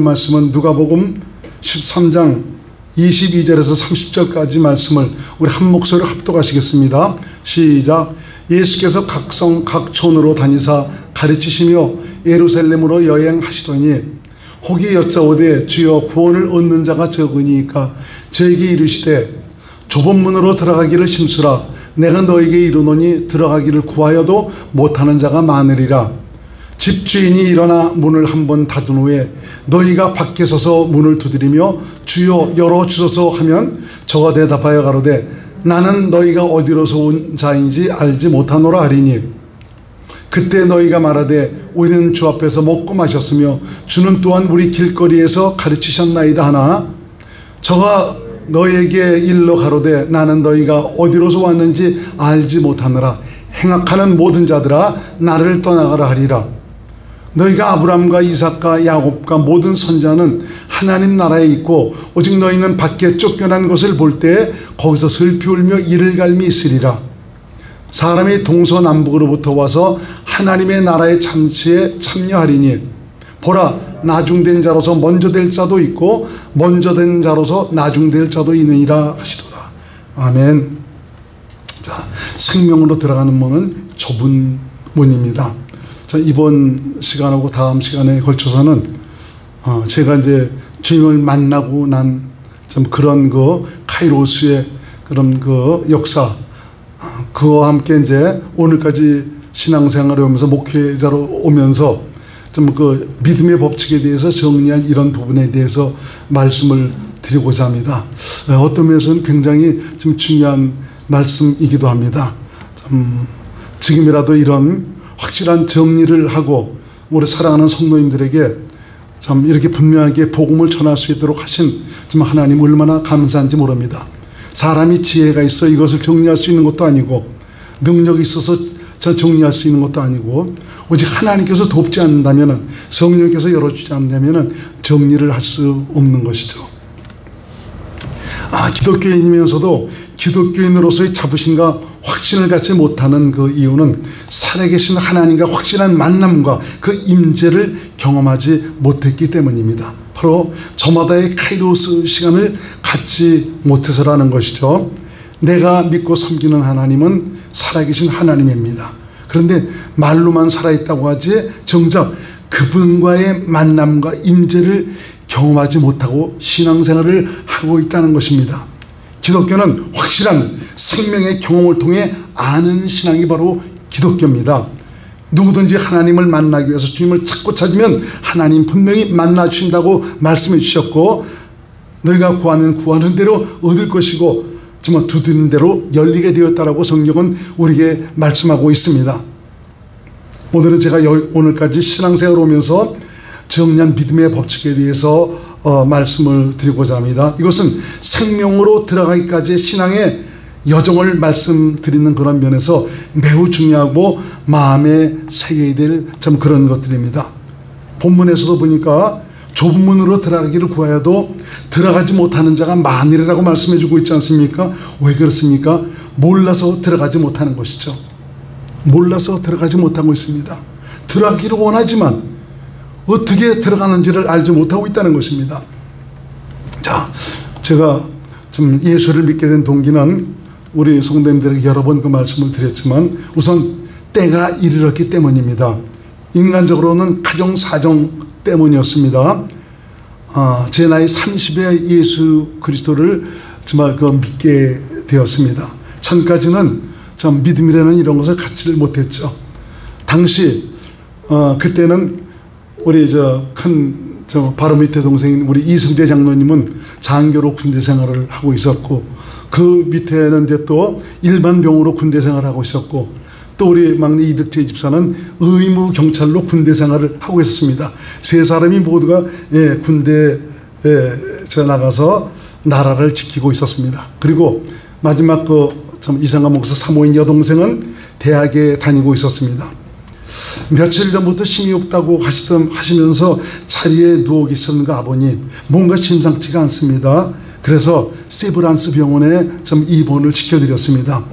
말씀은 누가복음 13장 22절에서 30절까지 말씀을 우리 한 목소리로 합독하시겠습니다. 시작. 예수께서 각 성 각 촌으로 다니사 가르치시며 예루살렘으로 여행하시더니 혹이 여짜오되 주여 구원을 얻는 자가 적으니까 저에게 이르시되 좁은 문으로 들어가기를 힘쓰라. 내가 너에게 이르노니 들어가기를 구하여도 못하는 자가 많으리라. 집주인이 일어나 문을 한번 닫은 후에 너희가 밖에 서서 문을 두드리며 주여 열어주소서 하면 저가 대답하여 가로되 나는 너희가 어디로서 온 자인지 알지 못하노라 하리니 그때 너희가 말하되 우리는 주 앞에서 먹고 마셨으며 주는 또한 우리 길거리에서 가르치셨나이다 하나 저가 너희에게 일러 가로되 나는 너희가 어디로서 왔는지 알지 못하느라 행악하는 모든 자들아 나를 떠나가라 하리라. 너희가 아브라함과 이삭과 야곱과 모든 선자는 하나님 나라에 있고 오직 너희는 밖에 쫓겨난 것을 볼 때 거기서 슬피 울며 이를 갈미 있으리라. 사람이 동서남북으로부터 와서 하나님의 나라의 잔치에 참여하리니 보라 나중된 자로서 먼저 될 자도 있고 먼저 된 자로서 나중될 자도 있느니라 하시더라. 아멘. 자, 생명으로 들어가는 문은 좁은 문입니다. 자, 이번 시간하고 다음 시간에 걸쳐서는 제가 이제 주님을 만나고 난 좀 그런 카이로스의 그런 역사 그와 함께 이제 오늘까지 신앙생활을 하면서 목회자로 오면서 좀 믿음의 법칙에 대해서 정리한 이런 부분에 대해서 말씀을 드리고자 합니다. 어떤 면에서는 굉장히 좀 중요한 말씀이기도 합니다. 지금이라도 이런 확실한 정리를 하고 우리 사랑하는 성도님들에게 참 이렇게 분명하게 복음을 전할 수 있도록 하신 좀 하나님 얼마나 감사한지 모릅니다. 사람이 지혜가 있어 이것을 정리할 수 있는 것도 아니고 능력이 있어서 정리할 수 있는 것도 아니고 오직 하나님께서 돕지 않는다면 성령께서 열어주지 않는다면 정리를 할 수 없는 것이죠. 기독교인이면서도 기독교인으로서의 자부심과 확신을 갖지 못하는 그 이유는 살아계신 하나님과 확실한 만남과 그 임재를 경험하지 못했기 때문입니다. 바로 저마다의 카이로스 시간을 갖지 못해서라는 것이죠. 내가 믿고 섬기는 하나님은 살아계신 하나님입니다. 그런데 말로만 살아있다고 하지 정작 그분과의 만남과 임재를 경험하지 못하고 신앙생활을 하고 있다는 것입니다. 기독교는 확실한 생명의 경험을 통해 아는 신앙이 바로 기독교입니다. 누구든지 하나님을 만나기 위해서 주님을 찾으면 하나님 분명히 만나 주신다고 말씀해 주셨고 너희가 구하면 구하는 대로 얻을 것이고 정말 두드리는 대로 열리게 되었다라고 성경은 우리에게 말씀하고 있습니다. 오늘은 제가 오늘까지 신앙생활을 오면서 정리한 믿음의 법칙에 대해서 말씀을 드리고자 합니다. 이것은 생명으로 들어가기까지의 신앙의 여정을 말씀드리는 그런 면에서 매우 중요하고 마음에 새겨야 될 참 그런 것들입니다. 본문에서도 보니까 좁은 문으로 들어가기를 구하여도 들어가지 못하는 자가 많으리라고 말씀해 주고 있지 않습니까? 왜 그렇습니까? 몰라서 들어가지 못하는 것이죠. 몰라서 들어가지 못하고 있습니다. 들어가기를 원하지만 어떻게 들어가는지를 알지 못하고 있다는 것입니다. 자, 제가 좀 예수를 믿게 된 동기는 우리 성도님들에게 여러 번 그 말씀을 드렸지만 우선 때가 이르렀기 때문입니다. 인간적으로는 가정 사정 때문이었습니다. 제 나이 30에 예수 그리스도를 정말 믿게 되었습니다. 전까지는 참 믿음이라는 이런 것을 갖지를 못했죠. 당시 그때는 우리 바로 밑에 동생인 우리 이승대 장로님은 장교로 군대 생활을 하고 있었고 그 밑에는 이제 또 일반 병으로 군대 생활을 하고 있었고 또 우리 막내 이득재 집사는 의무 경찰로 군대 생활을 하고 있었습니다. 세 사람이 모두가 군대에 나가서 나라를 지키고 있었습니다. 그리고 마지막 참 이상한 목사 사모인 여동생은 대학에 다니고 있었습니다. 며칠 전부터 힘이 없다고 하시면서 자리에 누워 계셨는 아버님 뭔가 심상치가 않습니다. 그래서 세브란스 병원에 좀 입원을 시켜드렸습니다.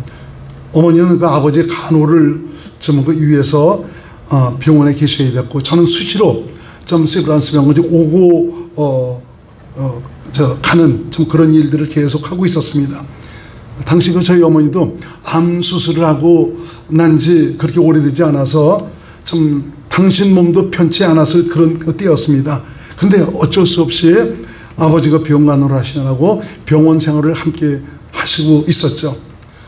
어머니는 그 아버지의 간호를 좀 위해서 병원에 계셔야 됐고 저는 수시로 좀 세브란스 병원에 오고 가는 좀 그런 일들을 계속하고 있었습니다. 당시 그 저희 어머니도 암 수술을 하고 난 지 그렇게 오래되지 않아서 좀 당신 몸도 편치 않았을 그런 때였습니다. 그런데 어쩔 수 없이 아버지가 병간호를 하시느라고 병원 생활을 함께 하시고 있었죠.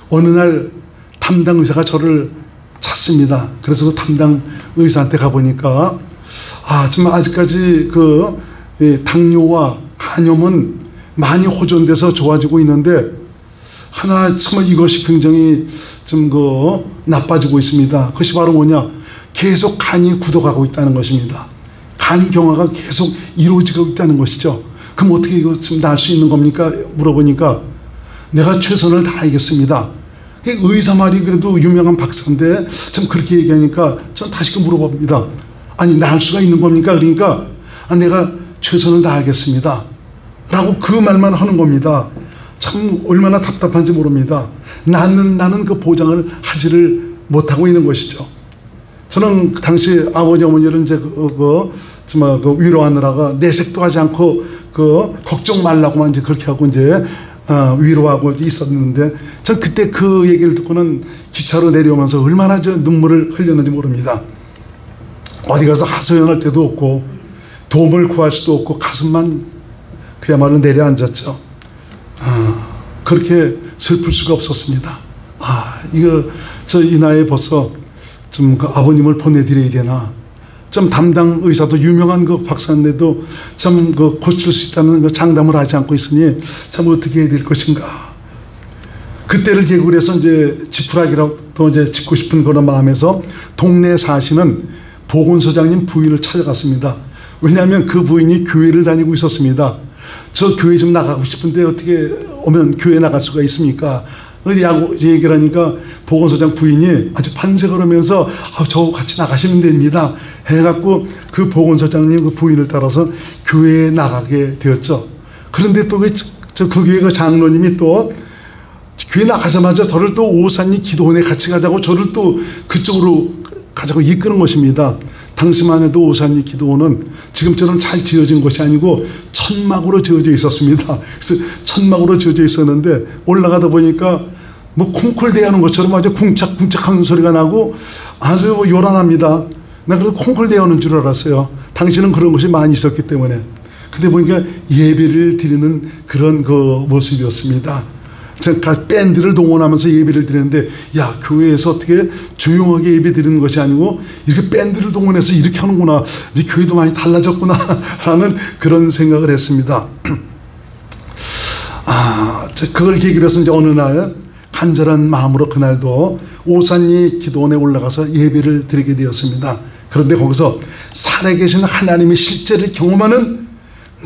어느 날 담당 의사가 저를 찾습니다. 그래서 그 담당 의사한테 가보니까 정말 아직까지 그 당뇨와 간염은 많이 호전돼서 좋아지고 있는데 하나 정말 이것이 굉장히 좀 나빠지고 있습니다. 그것이 바로 뭐냐? 계속 간이 굳어가고 있다는 것입니다. 간 경화가 계속 이루어지고 있다는 것이죠. 그럼 어떻게 이거 좀 나을 수 있는 겁니까? 물어보니까 내가 최선을 다하겠습니다. 의사 말이 그래도 유명한 박사인데 참 그렇게 얘기하니까 전 다시 물어봅니다. 아니 나을 수가 있는 겁니까? 그러니까 내가 최선을 다하겠습니다 라고 그 말만 하는 겁니다. 참 얼마나 답답한지 모릅니다. 나는 그 보장을 하지를 못하고 있는 것이죠. 저는 그 당시 아버지 어머니를 이제 위로하느라가 내색도 하지 않고 걱정 말라고만 이제 그렇게 하고 이제 위로하고 있었는데 전 그때 그 얘기를 듣고는 기차로 내려오면서 얼마나 저 눈물을 흘렸는지 모릅니다. 어디 가서 하소연할 데도 없고 도움을 구할 수도 없고 가슴만 그야말로 내려앉았죠. 그렇게 슬플 수가 없었습니다. 저 이 나이에 벌써 좀 그 아버님을 보내드려야 되나. 좀 담당 의사도 유명한 그 박사인데도 참 그 고칠 수 있다는 그 장담을 하지 않고 있으니 참 어떻게 해야 될 것인가. 그때를 계기로 해서 이제 지푸라기라도 이제 짓고 싶은 그런 마음에서 동네에 사시는 보건소장님 부인을 찾아갔습니다. 왜냐하면 그 부인이 교회를 다니고 있었습니다. 저 교회 좀 나가고 싶은데 어떻게 오면 교회 나갈 수가 있습니까? 야구 얘기를 하니까 보건소장 부인이 아주 반색을 하면서 저 같이 나가시면 됩니다 해갖고 그 보건소장님 그 부인을 따라서 교회에 나가게 되었죠. 그런데 또 그 교회 그 장로님이 또 교회 나가자마자 저를 또 오산리 기도원에 같이 가자고 저를 또 그쪽으로 가자고 이끄는 것입니다. 당시만 해도 오산리 기도원은 지금처럼 잘 지어진 것이 아니고 천막으로 지어져 있었습니다. 그래서 천막으로 지어져 있었는데 올라가다 보니까 뭐 콩콜 대하는 것처럼 아주 쿵짝쿵짝하는 소리가 나고 아주 요란합니다. 나 그래도 콩콜 대하는 줄 알았어요. 당시는 그런 것이 많이 있었기 때문에. 근데 보니까 예배를 드리는 그런 그 모습이었습니다. 제가 밴드를 동원하면서 예배를 드리는데 야 교회에서 어떻게 조용하게 예배 드리는 것이 아니고 이렇게 밴드를 동원해서 이렇게 하는구나. 이제 교회도 많이 달라졌구나 라는 그런 생각을 했습니다. 그걸 계기로 해서 이제 어느 날 간절한 마음으로 그날도 오산리 기도원에 올라가서 예배를 드리게 되었습니다. 그런데 거기서 살아계신 하나님의 실제를 경험하는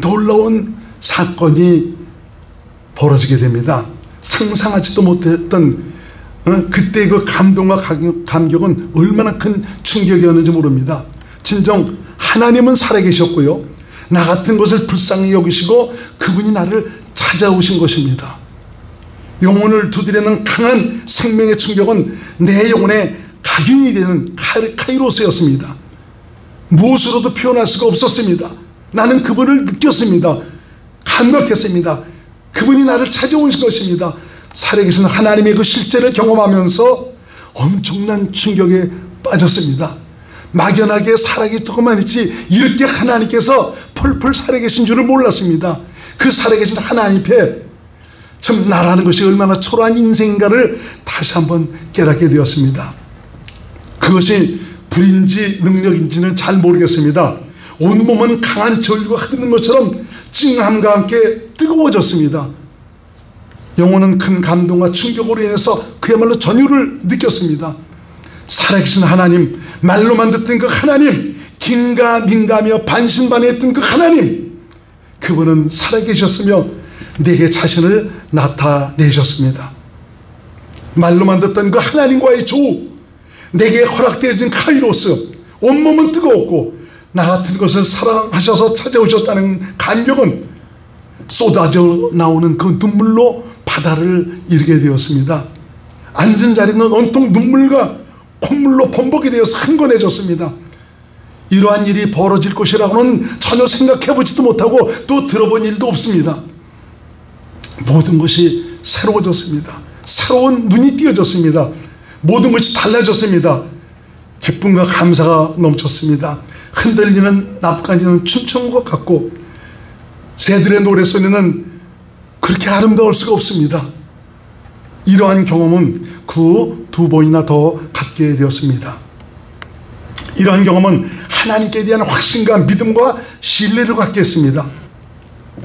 놀라운 사건이 벌어지게 됩니다. 상상하지도 못했던 그때 그 감동과 감격은 얼마나 큰 충격이었는지 모릅니다. 진정 하나님은 살아계셨고요. 나 같은 것을 불쌍히 여기시고 그분이 나를 찾아오신 것입니다. 영혼을 두드리는 강한 생명의 충격은 내 영혼에 각인이 되는 카이로스였습니다. 무엇으로도 표현할 수가 없었습니다. 나는 그분을 느꼈습니다. 감격했습니다. 그분이 나를 찾아온 것입니다. 살아계신 하나님의 그 실제를 경험하면서 엄청난 충격에 빠졌습니다. 막연하게 살아계시더만 있지 이렇게 하나님께서 펄펄 살아계신 줄을 몰랐습니다. 그 살아계신 하나님 앞에 참 나라는 것이 얼마나 초라한 인생인가를 다시 한번 깨닫게 되었습니다. 그것이 불인지 능력인지는 잘 모르겠습니다. 온몸은 강한 전류가 흐르는 것처럼 찡함과 함께 뜨거워졌습니다. 영혼은 큰 감동과 충격으로 인해서 그야말로 전율을 느꼈습니다. 살아계신 하나님, 말로만 듣던 그 하나님, 긴가민가하며 반신반의했던 그 하나님, 그분은 살아계셨으며 내게 자신을 나타내셨습니다. 말로만 듣던 그 하나님과의 조우, 내게 허락되어진 카이로스, 온몸은 뜨거웠고 나 같은 것을 사랑하셔서 찾아오셨다는 감격은 쏟아져 나오는 그 눈물로 바다를 이루게 되었습니다. 앉은 자리는 온통 눈물과 콧물로 범벅이 되어서 흥건해졌습니다. 이러한 일이 벌어질 것이라고는 전혀 생각해보지도 못하고 또 들어본 일도 없습니다. 모든 것이 새로워졌습니다. 새로운 눈이 띄어졌습니다. 모든 것이 달라졌습니다. 기쁨과 감사가 넘쳤습니다. 흔들리는 나뭇가지는 춤추는 것 같고 새들의 노래소리는 그렇게 아름다울 수가 없습니다. 이러한 경험은 그 두 번이나 더 갖게 되었습니다. 이러한 경험은 하나님께 대한 확신과 믿음과 신뢰를 갖게 했습니다.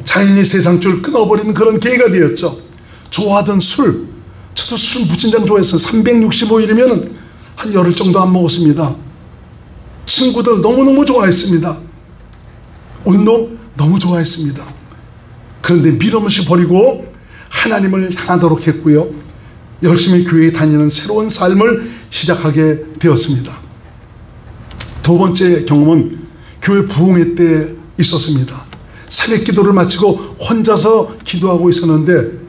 자연이 세상줄 끊어버리는 그런 계기가 되었죠. 좋아하던 술, 저도 술 무진장 좋아했어요. 365일이면 한 열흘 정도 안 먹었습니다. 친구들 너무너무 좋아했습니다. 운동 너무 좋아했습니다. 그런데 밀어없이 버리고 하나님을 향하도록 했고요. 열심히 교회에 다니는 새로운 삶을 시작하게 되었습니다. 두 번째 경험은 교회 부흥회 때 있었습니다. 새벽 기도를 마치고 혼자서 기도하고 있었는데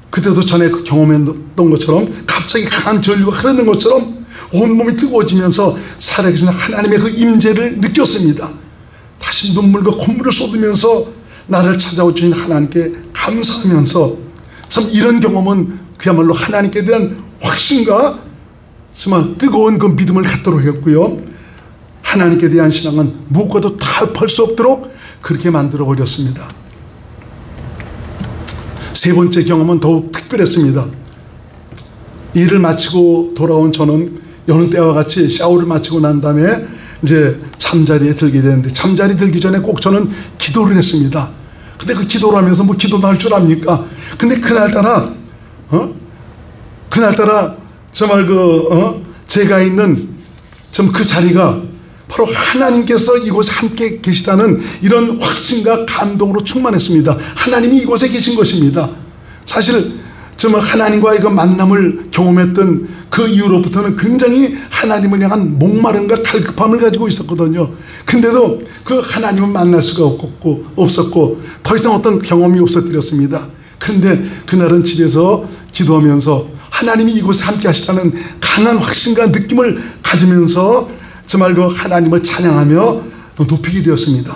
그때도 전에 경험했던 것처럼 갑자기 강한 전류가 흐르는 것처럼 온몸이 뜨거워지면서 살아계신 하나님의 그 임재를 느꼈습니다. 다시 눈물과 콧물을 쏟으면서 나를 찾아오신 하나님께 감사하면서 참 이런 경험은 그야말로 하나님께 대한 확신과 정말 뜨거운 그 믿음을 갖도록 했고요. 하나님께 대한 신앙은 무엇과도 타협할 수 없도록 그렇게 만들어버렸습니다. 세 번째 경험은 더욱 특별했습니다. 일을 마치고 돌아온 저는 여느 때와 같이 샤워를 마치고 난 다음에 이제 잠자리에 들게 되는데 잠자리 들기 전에 꼭 저는 기도를 했습니다. 근데 그 기도를 하면서 뭐 기도도 할 줄 압니까? 근데 그날따라 정말 제가 있는 좀 그 자리가 바로 하나님께서 이곳에 함께 계시다는 이런 확신과 감동으로 충만했습니다. 하나님이 이곳에 계신 것입니다. 사실 정말 하나님과의 그 만남을 경험했던 그 이후로부터는 굉장히 하나님을 향한 목마름과 갈급함을 가지고 있었거든요. 근데도 그 하나님을 만날 수가 없었고 더 이상 어떤 경험이 없어뜨렸습니다. 그런데 그날은 집에서 기도하면서 하나님이 이곳에 함께 하시다는 강한 확신과 느낌을 가지면서 정말 그 하나님을 찬양하며 높이게 되었습니다.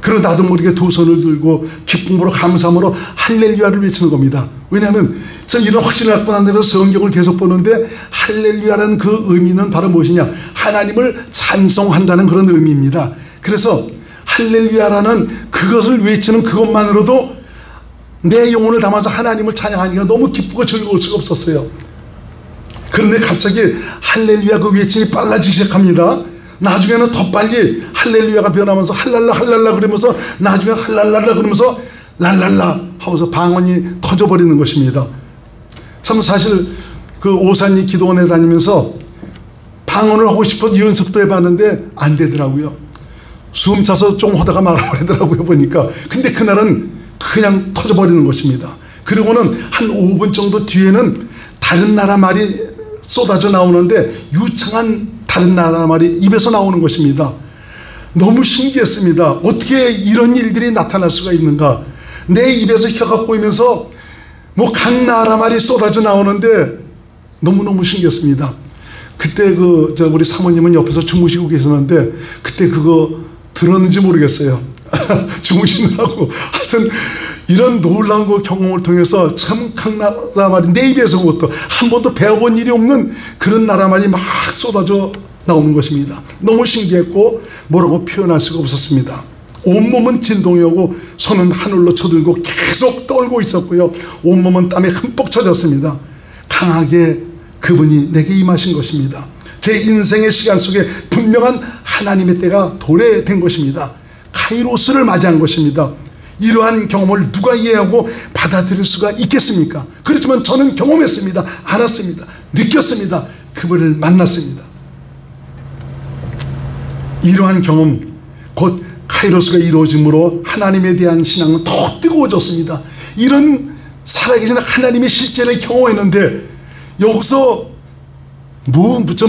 그리고 나도 모르게 두 손을 들고 기쁨으로 감사함으로 할렐루야를 외치는 겁니다. 왜냐하면 전 이런 확신을 갖고 난 데서 성경을 계속 보는데 할렐루야라는 그 의미는 바로 무엇이냐, 하나님을 찬송한다는 그런 의미입니다. 그래서 할렐루야라는 그것을 외치는 그것만으로도 내 영혼을 담아서 하나님을 찬양하니까 너무 기쁘고 즐거울 수가 없었어요. 그런데 갑자기 할렐루야 그 외침이 빨라지기 시작합니다. 나중에는 더 빨리 할렐루야가 변하면서 할랄라 할랄라 그러면서 나중에 할랄랄라 그러면서 랄랄라 하면서 방언이 터져버리는 것입니다. 참 사실 그 오산리 기도원에 다니면서 방언을 하고 싶어서 연습도 해봤는데 안 되더라고요. 숨 차서 좀 하다가 말아버리더라고요 보니까. 근데 그날은 그냥 터져버리는 것입니다. 그리고는 한 5분 정도 뒤에는 다른 나라 말이 쏟아져 나오는데 유창한 다른 나라 말이 입에서 나오는 것입니다. 너무 신기했습니다. 어떻게 이런 일들이 나타날 수가 있는가. 내 입에서 혀가 꼬이면서 뭐 각 나라 말이 쏟아져 나오는데 너무너무 신기했습니다. 그때 우리 사모님은 옆에서 주무시고 계셨는데 그때 그거 들었는지 모르겠어요. 주무시느라고. 하여튼 이런 놀라운 그 경험을 통해서 참 각 나라 말이 내 입에서 그것도 한 번도 배워본 일이 없는 그런 나라 말이 막 쏟아져 나오는 것입니다. 너무 신기했고 뭐라고 표현할 수가 없었습니다. 온몸은 진동이 오고 손은 하늘로 쳐들고 계속 떨고 있었고요. 온몸은 땀에 흠뻑 젖었습니다. 강하게 그분이 내게 임하신 것입니다. 제 인생의 시간 속에 분명한 하나님의 때가 도래된 것입니다. 카이로스를 맞이한 것입니다. 이러한 경험을 누가 이해하고 받아들일 수가 있겠습니까? 그렇지만 저는 경험했습니다. 알았습니다. 느꼈습니다. 그분을 만났습니다. 이러한 경험, 곧 카이로스가 이루어짐으로 하나님에 대한 신앙은 더 뜨거워졌습니다. 이런 살아계신 하나님의 실제를 경험했는데 여기서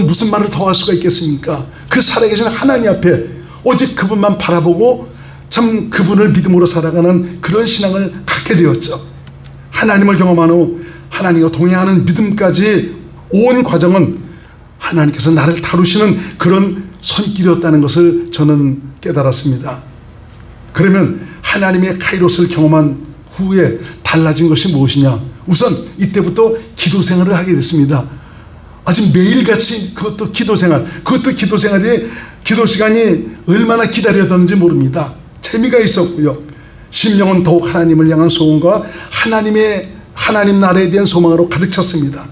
무슨 말을 더 할 수가 있겠습니까? 그 살아계신 하나님 앞에 오직 그분만 바라보고 참 그분을 믿음으로 살아가는 그런 신앙을 갖게 되었죠. 하나님을 경험한 후 하나님과 동행하는 믿음까지 온 과정은 하나님께서 나를 다루시는 그런 손길이었다는 것을 저는 깨달았습니다. 그러면 하나님의 카이로스를 경험한 후에 달라진 것이 무엇이냐? 우선 이때부터 기도 생활을 하게 됐습니다. 아주 매일같이 그것도 기도 생활이 기도 시간이 얼마나 기다려졌는지 모릅니다. 재미가 있었고요. 심령은 더욱 하나님을 향한 소원과 하나님 나라에 대한 소망으로 가득 찼습니다.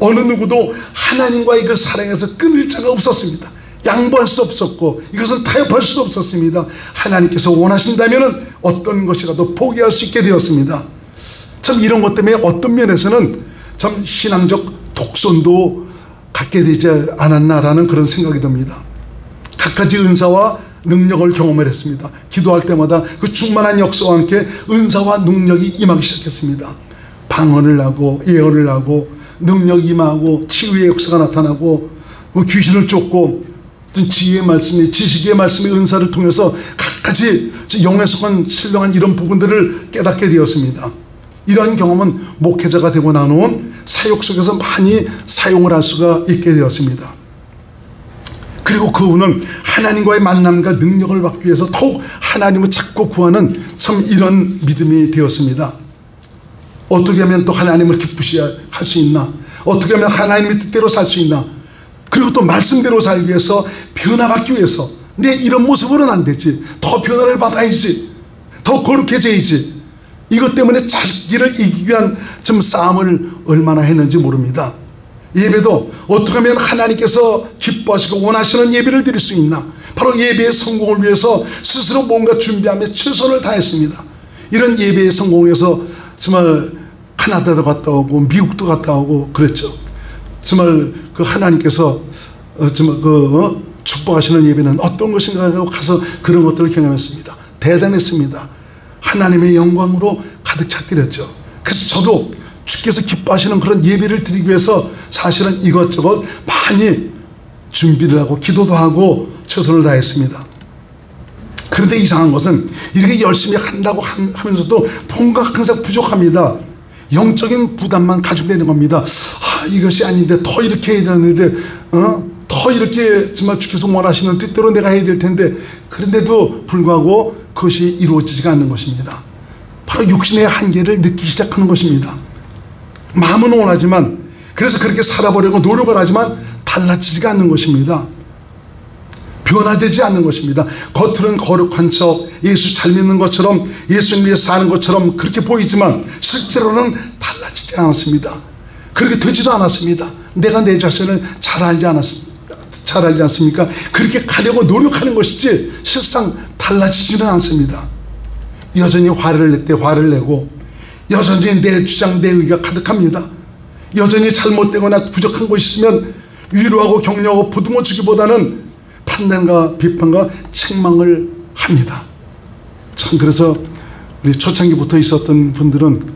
어느 누구도 하나님과의 그 사랑에서 끊을 자가 없었습니다. 양보할 수 없었고 이것은 타협할 수도 없었습니다. 하나님께서 원하신다면 어떤 것이라도 포기할 수 있게 되었습니다. 참 이런 것 때문에 어떤 면에서는 참 신앙적 독선도 갖게 되지 않았나라는 그런 생각이 듭니다. 갖가지 은사와 능력을 경험을 했습니다. 기도할 때마다 그 충만한 역사와 함께 은사와 능력이 임하기 시작했습니다. 방언을 하고 예언을 하고 능력이 임하고 치유의 역사가 나타나고 귀신을 쫓고 어떤 지혜의 말씀이 지식의 말씀의 은사를 통해서 갖가지 영에 속한 신령한 이런 부분들을 깨닫게 되었습니다. 이러한 경험은 목회자가 되고 나눈 사역 속에서 많이 사용을 할 수가 있게 되었습니다. 그리고 그 후는 하나님과의 만남과 능력을 받기 위해서 더욱 하나님을 찾고 구하는 참 이런 믿음이 되었습니다. 어떻게 하면 또 하나님을 기쁘시게 할 수 있나? 어떻게 하면 하나님의 뜻대로 살 수 있나? 그리고 또 말씀대로 살기 위해서 변화받기 위해서 내 이런 모습으로는 안 되지. 더 변화를 받아야지. 더 거룩해져야지. 이것 때문에 자기를 이기기 위한 좀 싸움을 얼마나 했는지 모릅니다. 예배도 어떻게 하면 하나님께서 기뻐하시고 원하시는 예배를 드릴 수 있나? 바로 예배의 성공을 위해서 스스로 뭔가 준비하며 최선을 다했습니다. 이런 예배의 성공에서 정말 캐나다도 갔다 오고 미국도 갔다 오고 그랬죠. 정말 그 하나님께서 정말 축복하시는 예배는 어떤 것인가 하고 가서 그런 것들을 경험했습니다. 대단했습니다. 하나님의 영광으로 가득 찼더랬죠. 그래서 저도 주께서 기뻐하시는 그런 예배를 드리기 위해서 사실은 이것저것 많이 준비를 하고 기도도 하고 최선을 다했습니다. 그런데 이상한 것은 이렇게 열심히 한다고 하면서도 뭔가 항상 부족합니다. 영적인 부담만 가중되는 겁니다. 이것이 아닌데 더 이렇게 해야 되는데 더 이렇게 정말 주께서 원하시는 뜻대로 내가 해야 될 텐데 그런데도 불구하고 그것이 이루어지지가 않는 것입니다. 바로 육신의 한계를 느끼기 시작하는 것입니다. 마음은 원하지만 그래서 그렇게 살아보려고 노력을 하지만 달라지지가 않는 것입니다. 변화되지 않는 것입니다. 겉으로는 거룩한 척 예수 잘 믿는 것처럼 예수님 위해서 사는 것처럼 그렇게 보이지만 실제로는 달라지지 않았습니다. 그렇게 되지도 않았습니다. 내가 내 자신을 잘 알지 않습니까? 그렇게 가려고 노력하는 것이지 실상 달라지지는 않습니다. 여전히 화를 낼 때 화를 내고 여전히 내 주장 내 의가 가득합니다. 여전히 잘못되거나 부족한 것이 있으면 위로하고 격려하고 보듬어 주기보다는 판단과 비판과 책망을 합니다. 참 그래서 우리 초창기부터 있었던 분들은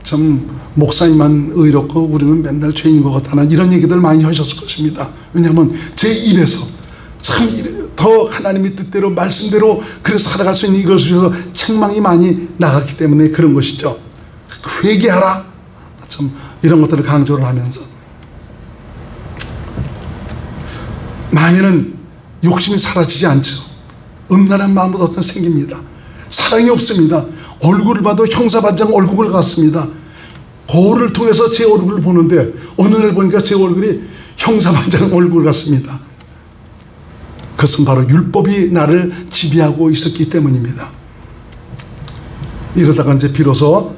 참 목사님만 의롭고 우리는 맨날 죄인 것 같다는 이런 얘기들 많이 하셨을 것입니다. 왜냐하면 제 입에서 참 더 하나님의 뜻대로 말씀대로 그래서 살아갈 수 있는 이것을 위해서 책망이 많이 나갔기 때문에 그런 것이죠. 회개하라 참 이런 것들을 강조를 하면서 마음에는 욕심이 사라지지 않죠. 음란한 마음도 어떤 생깁니다. 사랑이 없습니다. 얼굴을 봐도 형사반장 얼굴 같습니다. 거울을 통해서 제 얼굴을 보는데 어느 날 보니까 제 얼굴이 형사반장 얼굴 같습니다. 그것은 바로 율법이 나를 지배하고 있었기 때문입니다. 이러다가 이제 비로소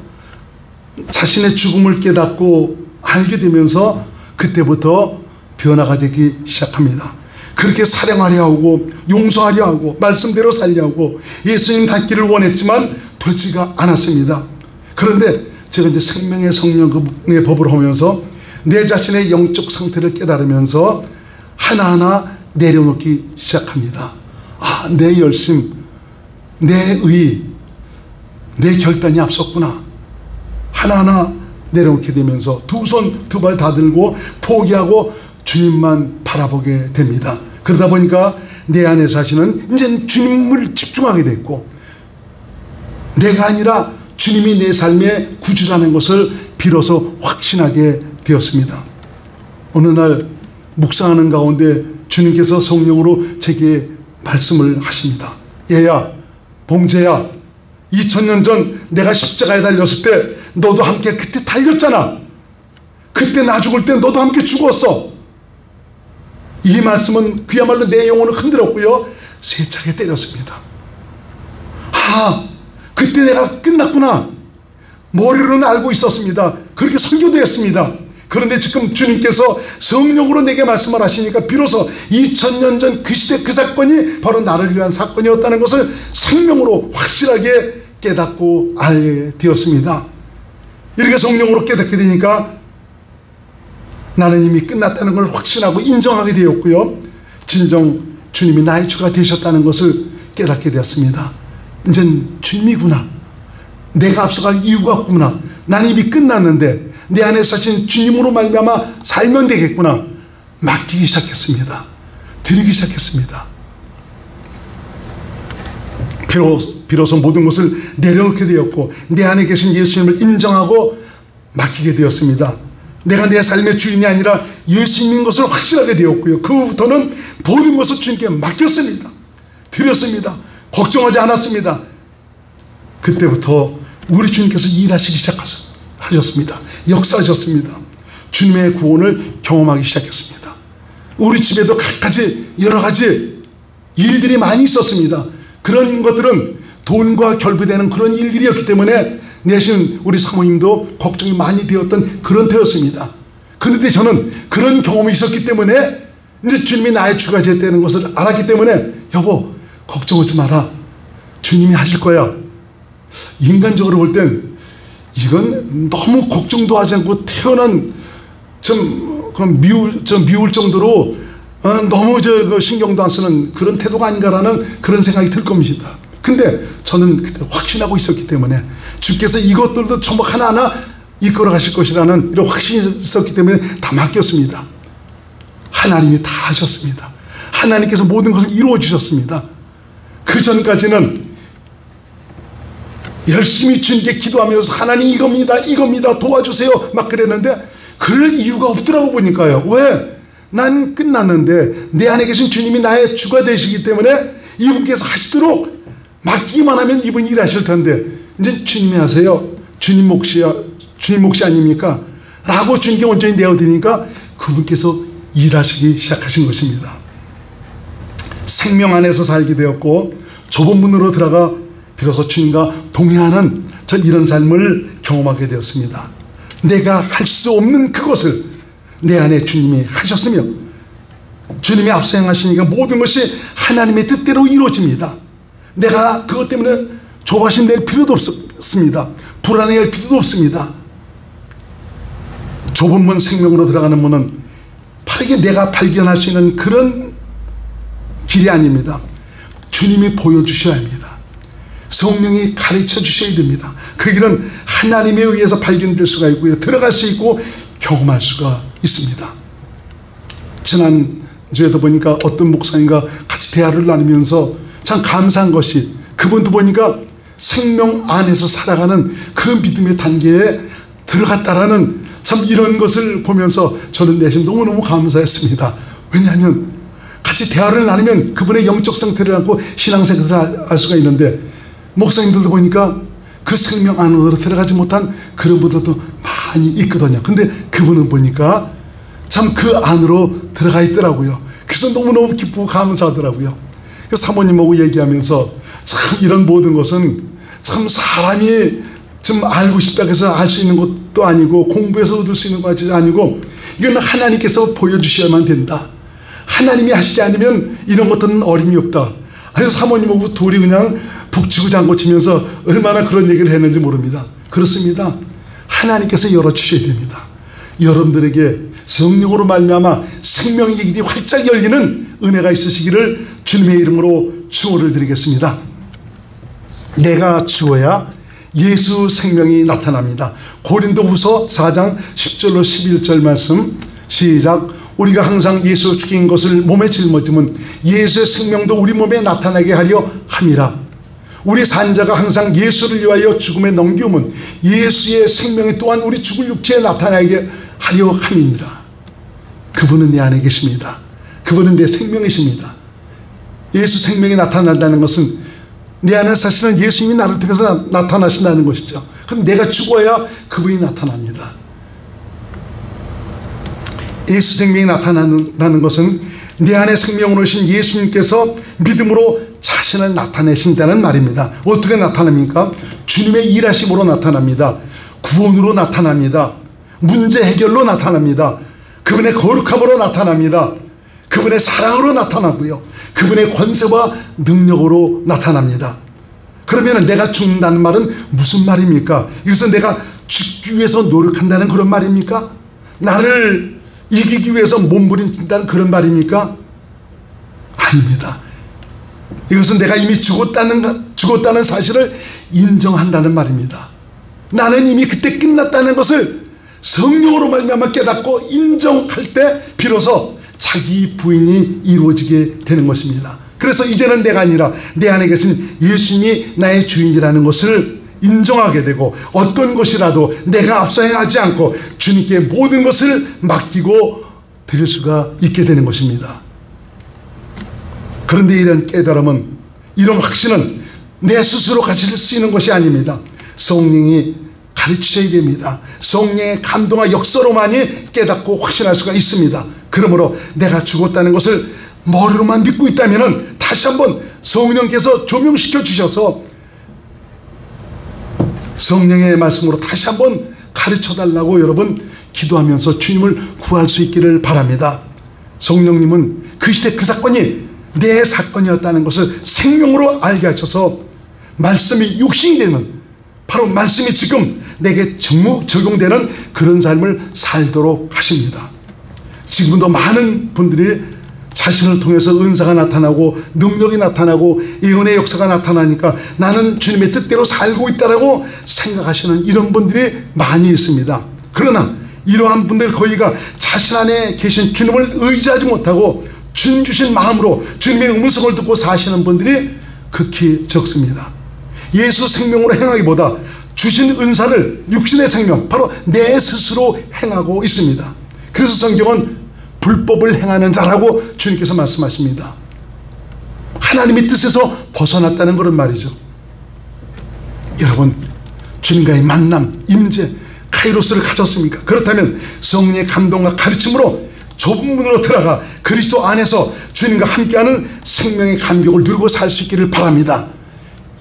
자신의 죽음을 깨닫고 알게 되면서 그때부터 변화가 되기 시작합니다. 그렇게 사랑하려 하고 용서하려 하고 말씀대로 살려 하고 예수님 닮기를 원했지만 되지가 않았습니다. 그런데 제가 이제 생명의 성령의 법을 하면서 내 자신의 영적 상태를 깨달으면서 하나하나 내려놓기 시작합니다. 내 열심, 내 의, 내 결단이 앞섰구나. 하나하나 내려놓게 되면서 두 손 두 발 다 들고 포기하고 주님만 바라보게 됩니다. 그러다 보니까 내 안의 자신은 이제 주님을 집중하게 됐고 내가 아니라 주님이 내 삶의 구주라는 것을 비로소 확신하게 되었습니다. 어느 날 묵상하는 가운데 주님께서 성령으로 제게 말씀을 하십니다. 얘야, 봉재야, 2000년 전 내가 십자가에 달렸을 때 너도 함께 그때 달렸잖아. 그때 나 죽을 때 너도 함께 죽었어. 이 말씀은 그야말로 내 영혼을 흔들었고요, 세차게 때렸습니다. 그때 내가 끝났구나. 머리로는 알고 있었습니다. 그렇게 설교도 했습니다. 그런데 지금 주님께서 성령으로 내게 말씀을 하시니까 비로소 2000년 전 그 시대 그 사건이 바로 나를 위한 사건이었다는 것을 생명으로 확실하게 깨닫고 알게 되었습니다. 이렇게 성령으로 깨닫게 되니까 나는 이미 끝났다는 걸 확신하고 인정하게 되었고요, 진정 주님이 나의 주가 되셨다는 것을 깨닫게 되었습니다. 이젠 주님이구나. 내가 앞서갈 이유가 없구나. 난 이미 끝났는데 내 안에 사신 주님으로 말미암아 살면 되겠구나. 맡기기 시작했습니다. 드리기 시작했습니다. 비로소 모든 것을 내려놓게 되었고 내 안에 계신 예수님을 인정하고 맡기게 되었습니다. 내가 내 삶의 주인이 아니라 예수님인 것을 확실하게 되었고요, 그 후부터는 모든 것을 주님께 맡겼습니다. 드렸습니다. 걱정하지 않았습니다. 그때부터 우리 주님께서 일하시기 시작하셨습니다. 역사하셨습니다. 주님의 구원을 경험하기 시작했습니다. 우리 집에도 갖가지 여러 가지 일들이 많이 있었습니다. 그런 것들은 돈과 결부되는 그런 일들이었기 때문에 내신 우리 사모님도 걱정이 많이 되었던 그런 때였습니다. 그런데 저는 그런 경험이 있었기 때문에 이제 주님이 나의 주가 되는 것을 알았기 때문에 여보, 걱정하지 마라. 주님이 하실 거야. 인간적으로 볼 땐 이건 너무 걱정도 하지 않고 태어난 미울 정도로 너무 신경도 안 쓰는 그런 태도가 아닌가라는 그런 생각이 들 겁니다. 근데 저는 그때 확신하고 있었기 때문에 주께서 이것들도 전부 하나하나 이끌어 가실 것이라는 이런 확신이 있었기 때문에 다 맡겼습니다. 하나님이 다 하셨습니다. 하나님께서 모든 것을 이루어 주셨습니다. 그 전까지는 열심히 주님께 기도하면서 하나님 이겁니다 도와주세요 막 그랬는데 그럴 이유가 없더라고 보니까요. 왜? 난 끝났는데 내 안에 계신 주님이 나의 주가 되시기 때문에 이분께서 하시도록 맡기기만 하면 이분이 일하실 텐데 이제 주님이 하세요. 주님 몫이 아닙니까? 라고 주님께 온전히 내어드리니까 그분께서 일하시기 시작하신 것입니다. 생명 안에서 살게 되었고 좁은 문으로 들어가 비로소 주님과 동행하는 전 이런 삶을 경험하게 되었습니다. 내가 할 수 없는 그것을 내 안에 주님이 하셨으며 주님이 앞서 행하시니까 모든 것이 하나님의 뜻대로 이루어집니다. 내가 그것 때문에 조바심 낼 필요도 없습니다. 불안해할 필요도 없습니다. 좁은 문, 생명으로 들어가는 문은 빠르게 내가 발견할 수 있는 그런 길이 아닙니다. 주님이 보여주셔야 합니다. 성령이 가르쳐 주셔야 됩니다. 그 길은 하나님에 의해서 발견될 수가 있고요, 들어갈 수 있고 경험할 수가 있습니다. 지난주에도 보니까 어떤 목사님과 같이 대화를 나누면서 참 감사한 것이 그분도 보니까 생명 안에서 살아가는 그 믿음의 단계에 들어갔다라는 참 이런 것을 보면서 저는 내심 너무너무 감사했습니다. 왜냐하면 같이 대화를 나누면 그분의 영적 상태를 알고 신앙생활을 알 수가 있는데 목사님들도 보니까 그 생명 안으로 들어가지 못한 그런 분들도 많이 있거든요. 근데 그분은 보니까 참 그 안으로 들어가 있더라고요. 그래서 너무너무 기쁘고 감사하더라고요. 그래서 사모님하고 얘기하면서 참 이런 모든 것은 참 사람이 좀 알고 싶다고 해서 알 수 있는 것도 아니고 공부해서 얻을 수 있는 것이 아니고 이건 하나님께서 보여주셔야만 된다. 하나님이 하시지 않으면 이런 것들은 어림이 없다. 그래서 사모님하고 둘이 그냥 북치고 장구치면서 얼마나 그런 얘기를 했는지 모릅니다. 그렇습니다. 하나님께서 열어주셔야 됩니다. 여러분들에게 성령으로 말미암아 생명의 길이 활짝 열리는 은혜가 있으시기를 주님의 이름으로 축원을 드리겠습니다. 내가 죽어야 예수 생명이 나타납니다. 고린도후서 4장 10절로 11절 말씀 시작. 우리가 항상 예수 죽인 것을 몸에 짊어지면 예수의 생명도 우리 몸에 나타나게 하려 함이라. 우리 산자가 항상 예수를 위하여 죽음에 넘기면 예수의 생명이 또한 우리 죽을 육체에 나타나게 하려 함이니라. 그분은 내 안에 계십니다. 그분은 내 생명이십니다. 예수 생명이 나타난다는 것은 내 안에 사실은 예수님이 나를 통해서 나타나신다는 것이죠. 그럼 내가 죽어야 그분이 나타납니다. 예수 생명이 나타난다는 것은 내 안에 생명으로 오신 예수님께서 믿음으로 자신을 나타내신다는 말입니다. 어떻게 나타납니까? 주님의 일하심으로 나타납니다. 구원으로 나타납니다. 문제 해결로 나타납니다. 그분의 거룩함으로 나타납니다. 그분의 사랑으로 나타나고요. 그분의 권세와 능력으로 나타납니다. 그러면 내가 죽는다는 말은 무슨 말입니까? 이것은 내가 죽기 위해서 노력한다는 그런 말입니까? 나를 이기기 위해서 몸부림친다는 그런 말입니까? 아닙니다. 이것은 내가 이미 죽었다는 사실을 인정한다는 말입니다. 나는 이미 그때 끝났다는 것을 성령으로 말미암아 깨닫고 인정할 때 비로소 자기 부인이 이루어지게 되는 것입니다. 그래서 이제는 내가 아니라 내 안에 계신 예수님이 나의 주인이라는 것을 인정하게 되고 어떤 것이라도 내가 앞서 행하지 않고 주님께 모든 것을 맡기고 드릴 수가 있게 되는 것입니다. 그런데 이런 깨달음은, 이런 확신은 내 스스로 가질 수 있는 것이 아닙니다. 성령이 가르치셔야 됩니다. 성령의 감동과 역사로만이 깨닫고 확신할 수가 있습니다. 그러므로 내가 죽었다는 것을 머리로만 믿고 있다면 다시 한번 성령께서 조명시켜 주셔서 성령의 말씀으로 다시 한번 가르쳐달라고 여러분 기도하면서 주님을 구할 수 있기를 바랍니다. 성령님은 그 시대 그 사건이 내 사건이었다는 것을 생명으로 알게 하셔서 말씀이 육신이 되는, 바로 말씀이 지금 내게 적용되는 그런 삶을 살도록 하십니다. 지금도 많은 분들이 자신을 통해서 은사가 나타나고 능력이 나타나고 예언의 역사가 나타나니까 나는 주님의 뜻대로 살고 있다라고 생각하시는 이런 분들이 많이 있습니다. 그러나 이러한 분들 거의가 자신 안에 계신 주님을 의지하지 못하고 주님 주신 마음으로 주님의 음성을 듣고 사시는 분들이 극히 적습니다. 예수 생명으로 행하기보다 주신 은사를 육신의 생명, 바로 내 스스로 행하고 있습니다. 그래서 성경은 불법을 행하는 자라고 주님께서 말씀하십니다. 하나님의 뜻에서 벗어났다는 그런 말이죠. 여러분, 주님과의 만남, 임재, 카이로스를 가졌습니까? 그렇다면 성령의 감동과 가르침으로 좁은 문으로 들어가 그리스도 안에서 주님과 함께하는 생명의 감격을 누리고 살 수 있기를 바랍니다.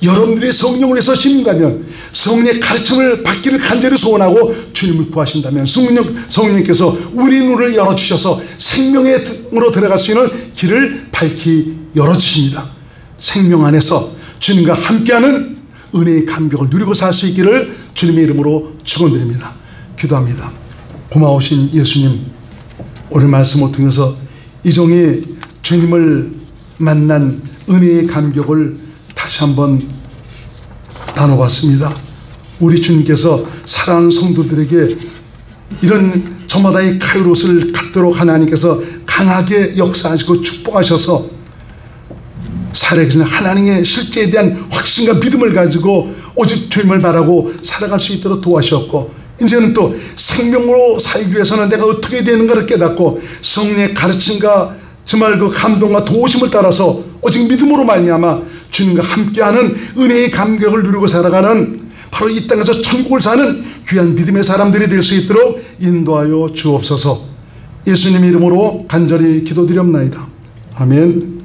여러분들이 성령을 해서 신는다면, 성령의 가르침을 받기를 간절히 소원하고 주님을 구하신다면 성령님께서 우리 눈을 열어주셔서 생명의 등으로 들어갈 수 있는 길을 밝히 열어주십니다. 생명 안에서 주님과 함께하는 은혜의 감격을 누리고 살 수 있기를 주님의 이름으로 축원드립니다. 기도합니다. 고마우신 예수님, 오늘 말씀을 통해서 이 종이 주님을 만난 은혜의 감격을 다시 한번 나눠봤습니다. 우리 주님께서 사랑하는 성도들에게 이런 저마다의 카이로스를 갖도록 하나님께서 강하게 역사하시고 축복하셔서 살아계신 하나님의 실제에 대한 확신과 믿음을 가지고 오직 주님을 바라고 살아갈 수 있도록 도와주셨고, 이제는 또 생명으로 살기 위해서는 내가 어떻게 되는가를 깨닫고 성령의 가르침과 정말 그 감동과 도우심을 따라서 오직 믿음으로 말미암아 주님과 함께하는 은혜의 감격을 누리고 살아가는, 바로 이 땅에서 천국을 사는 귀한 믿음의 사람들이 될 수 있도록 인도하여 주옵소서. 예수님 이름으로 간절히 기도드렸나이다. 아멘.